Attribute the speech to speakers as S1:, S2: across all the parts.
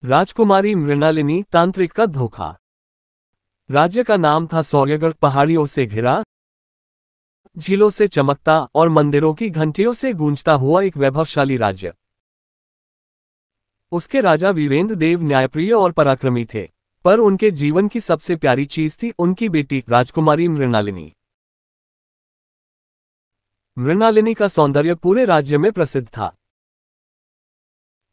S1: राजकुमारी मृणालिनी, तांत्रिक का धोखा। राज्य का नाम था सौर्यगढ़, पहाड़ियों से घिरा, झीलों से चमकता और मंदिरों की घंटियों से गूंजता हुआ एक वैभवशाली राज्य। उसके राजा वीरेंद्र देव न्यायप्रिय और पराक्रमी थे, पर उनके जीवन की सबसे प्यारी चीज थी उनकी बेटी राजकुमारी मृणालिनी। मृणालिनी का सौंदर्य पूरे राज्य में प्रसिद्ध था।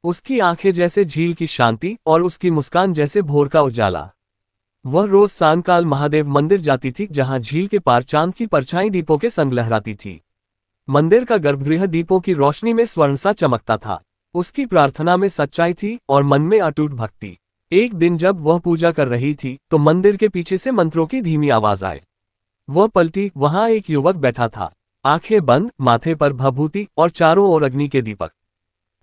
S1: उसकी आंखें जैसे झील की शांति और उसकी मुस्कान जैसे भोर का उजाला। वह रोज सायंकाल महादेव मंदिर जाती थी, जहां झील के पार चांद की परछाई दीपों के संग लहराती थी। मंदिर का गर्भगृह दीपों की रोशनी में स्वर्ण सा चमकता था। उसकी प्रार्थना में सच्चाई थी और मन में अटूट भक्ति। एक दिन जब वह पूजा कर रही थी तो मंदिर के पीछे से मंत्रों की धीमी आवाज आई। वह पलटी, वहां एक युवक बैठा था, आंखें बंद, माथे पर भभूति और चारों ओर अग्नि के दीपक।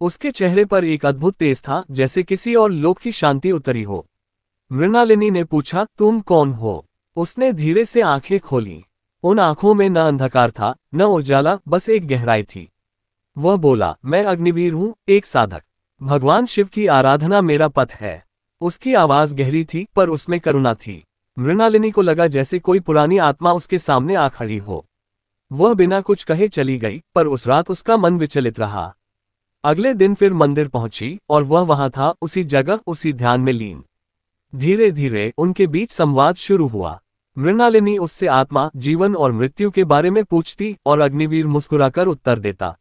S1: उसके चेहरे पर एक अद्भुत तेज था, जैसे किसी और लोक की शांति उतरी हो। मृणालिनी ने पूछा, तुम कौन हो? उसने धीरे से आंखें खोली। उन आंखों में न अंधकार था न उजाला, बस एक गहराई थी। वह बोला, मैं अग्निवीर हूं, एक साधक। भगवान शिव की आराधना मेरा पथ है। उसकी आवाज गहरी थी पर उसमें करुणा थी। मृणालिनी को लगा जैसे कोई पुरानी आत्मा उसके सामने आ खड़ी हो। वह बिना कुछ कहे चली गई, पर उस रात उसका मन विचलित रहा। अगले दिन फिर मंदिर पहुंची और वह वहां था, उसी जगह, उसी ध्यान में लीन। धीरे धीरे उनके बीच संवाद शुरू हुआ। मृणालिनी उससे आत्मा, जीवन और मृत्यु के बारे में पूछती और अग्निवीर मुस्कुराकर उत्तर देता।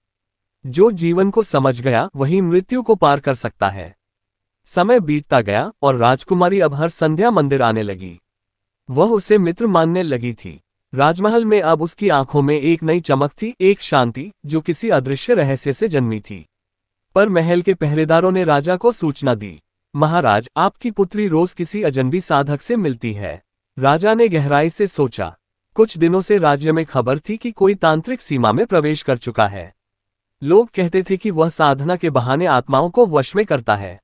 S1: जो जीवन को समझ गया वही मृत्यु को पार कर सकता है। समय बीतता गया और राजकुमारी अब हर संध्या मंदिर आने लगी। वह उसे मित्र मानने लगी थी। राजमहल में अब उसकी आंखों में एक नई चमक थी, एक शांति जो किसी अदृश्य रहस्य से जन्मी थी। पर महल के पहरेदारों ने राजा को सूचना दी, महाराज, आपकी पुत्री रोज किसी अजनबी साधक से मिलती है। राजा ने गहराई से सोचा। कुछ दिनों से राज्य में खबर थी कि कोई तांत्रिक सीमा में प्रवेश कर चुका है। लोग कहते थे कि वह साधना के बहाने आत्माओं को वश में करता है।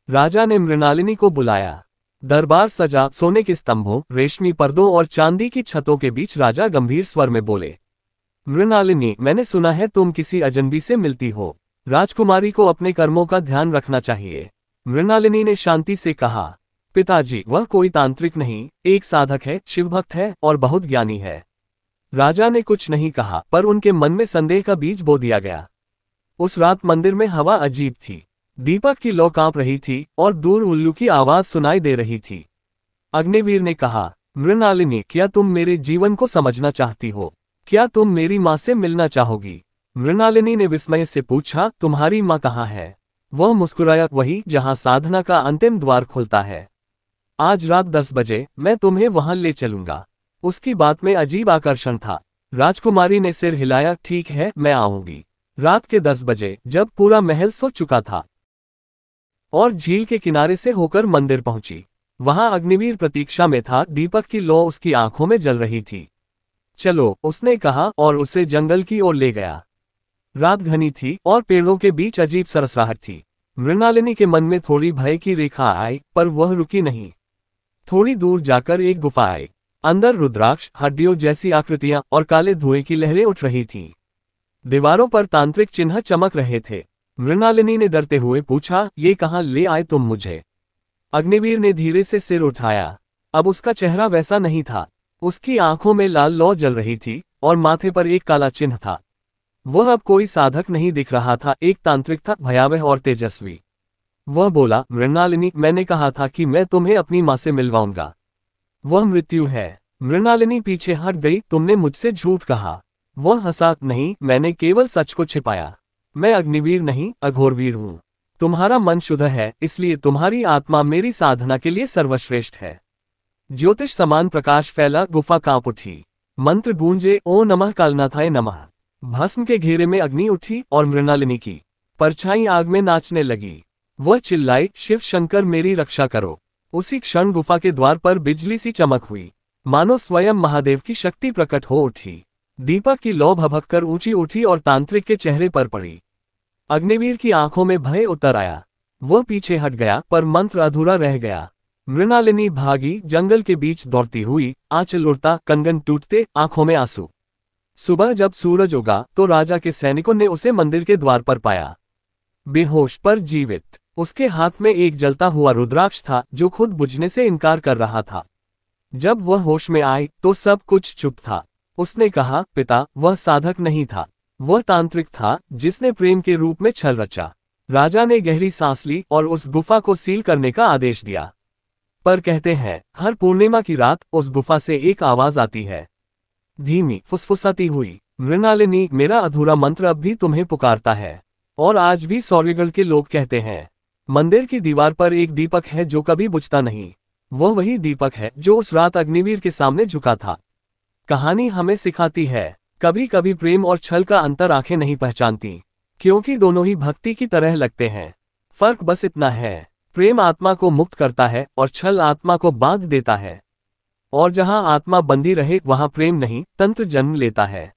S1: राजा ने मृणालिनी को बुलाया। दरबार सजा, सोने के स्तंभों, रेशमी पर्दों और चांदी की छतों के बीच राजा गंभीर स्वर में बोले, मृणालिनी, मैंने सुना है तुम किसी अजनबी से मिलती हो। राजकुमारी को अपने कर्मों का ध्यान रखना चाहिए। मृणालिनी ने शांति से कहा, पिताजी, वह कोई तांत्रिक नहीं, एक साधक है, शिवभक्त है और बहुत ज्ञानी है। राजा ने कुछ नहीं कहा, पर उनके मन में संदेह का बीज बो दिया गया। उस रात मंदिर में हवा अजीब थी। दीपक की लौ कांप रही थी और दूर उल्लू की आवाज सुनाई दे रही थी। अग्निवीर ने कहा, मृणालिनी, क्या तुम मेरे जीवन को समझना चाहती हो? क्या तुम मेरी माँ से मिलना चाहोगी? मृणालिनी ने विस्मय से पूछा, तुम्हारी माँ कहाँ है? वह मुस्कुराया, वही जहाँ साधना का अंतिम द्वार खुलता है। आज रात 10 बजे मैं तुम्हें वहां ले चलूंगा। उसकी बात में अजीब आकर्षण था। राजकुमारी ने सिर हिलाया, ठीक है, मैं आऊंगी। रात के 10 बजे, जब पूरा महल सो चुका था और झील के किनारे से होकर मंदिर पहुंची, वहां अग्निवीर प्रतीक्षा में था। दीपक की लौ उसकी आंखों में जल रही थी। चलो, उसने कहा और उसे जंगल की ओर ले गया। रात घनी थी और पेड़ों के बीच अजीब सरसराहट थी। मृणालिनी के मन में थोड़ी भय की रेखा आई, पर वह रुकी नहीं। थोड़ी दूर जाकर एक गुफा आई। अंदर रुद्राक्ष, हड्डियों जैसी आकृतियां और काले धुएं की लहरें उठ रही थीं। दीवारों पर तांत्रिक चिन्ह चमक रहे थे। मृणालिनी ने डरते हुए पूछा, ये कहाँ ले आए तुम मुझे? अग्निवीर ने धीरे से सिर उठाया। अब उसका चेहरा वैसा नहीं था। उसकी आंखों में लाल लौ जल रही थी और माथे पर एक काला चिन्ह था। वह अब कोई साधक नहीं दिख रहा था, एक तांत्रिक था, भयावह और तेजस्वी। वह बोला, मृणालिनी, मैंने कहा था कि मैं तुम्हें अपनी माँ से मिलवाऊंगा। वह मृत्यु है। मृणालिनी पीछे हट गई, तुमने मुझसे झूठ कहा। वह हंसा, नहीं, मैंने केवल सच को छिपाया। मैं अग्निवीर नहीं, अघोरवीर हूं। तुम्हारा मन शुद्ध है, इसलिए तुम्हारी आत्मा मेरी साधना के लिए सर्वश्रेष्ठ है। ज्योतिष समान प्रकाश फैला, गुफा कांप उठी। मंत्र गूंजे, ओ नमः कालनाथाय नमः। भस्म के घेरे में अग्नि उठी और मृणालिनी की परछाई आग में नाचने लगी। वह चिल्लाई, शिव शंकर, मेरी रक्षा करो। उसी क्षण गुफा के द्वार पर बिजली सी चमक हुई, मानो स्वयं महादेव की शक्ति प्रकट हो उठी। दीपक की लौ भभककर ऊंची उठी और तांत्रिक के चेहरे पर पड़ी। अग्निवीर की आंखों में भय उतर आया। वह पीछे हट गया, पर मंत्र अधूरा रह गया। मृणालिनी भागी, जंगल के बीच दौड़ती हुई, आंचल उड़ता, कंगन टूटते, आंखों में आंसू। सुबह जब सूरज उगा तो राजा के सैनिकों ने उसे मंदिर के द्वार पर पाया, बेहोश पर जीवित। उसके हाथ में एक जलता हुआ रुद्राक्ष था जो खुद बुझने से इनकार कर रहा था। जब वह होश में आई तो सब कुछ चुप था। उसने कहा, पिता, वह साधक नहीं था, वह तांत्रिक था जिसने प्रेम के रूप में छल रचा। राजा ने गहरी सांस ली और उस गुफा को सील करने का आदेश दिया। पर कहते हैं, हर पूर्णिमा की रात उस गुफा से एक आवाज आती है, धीमी, फुसफुसाती हुई, मृणालिनी, मेरा अधूरा मंत्र अब भी तुम्हें पुकारता है। और आज भी सौर्यगढ़ के लोग कहते हैं, मंदिर की दीवार पर एक दीपक है जो कभी बुझता नहीं। वह वही दीपक है जो उस रात अग्निवीर के सामने झुका था। कहानी हमें सिखाती है, कभी कभी प्रेम और छल का अंतर आंखें नहीं पहचानती, क्योंकि दोनों ही भक्ति की तरह लगते हैं। फर्क बस इतना है, प्रेम आत्मा को मुक्त करता है और छल आत्मा को बांध देता है। और जहां आत्मा बंधी रहे वहां प्रेम नहीं, तंत्र जन्म लेता है।